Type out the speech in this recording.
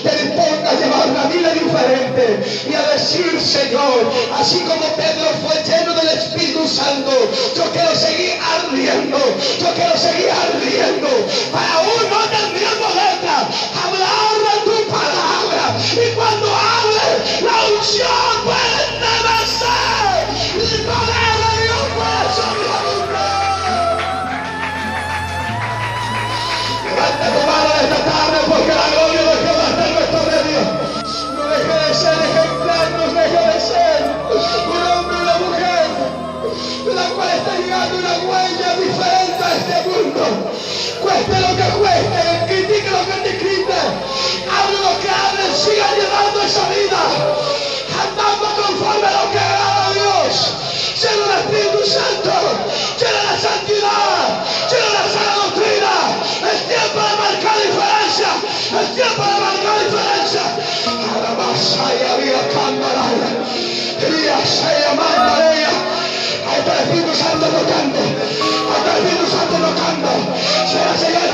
te dispongas a llevar una vida diferente y a decir, Señor, así como Pedro fue lleno del Espíritu Santo, yo quiero seguir ardiendo, yo quiero seguir ardiendo para aún no terminar letra, hablar de tu palabra, y cuando hable la unción puede estremecer, el poder de Dios puede sobreabundar. Levanta tu mano esta tarde, porque la gloria de Jehová está en nuestro medio. No deje de ser ejemplar, no deje de ser un hombre y una mujer de la cual está llegando una huella diferente a este mundo. Cueste lo que cueste, critique lo que critique, hable lo que hable, siga llevando esa vida, andando conforme a lo que agrada a Dios, lleno del Espíritu Santo, lleno de la santidad, lleno de la sana doctrina. Es tiempo de marcar diferencia, es tiempo de marcar diferencia. A la masa y había cámara, quería ser llamada a ella. Ahí está el Espíritu Santo tocando, ahí está el Espíritu Santo tocando. Señor, Señor,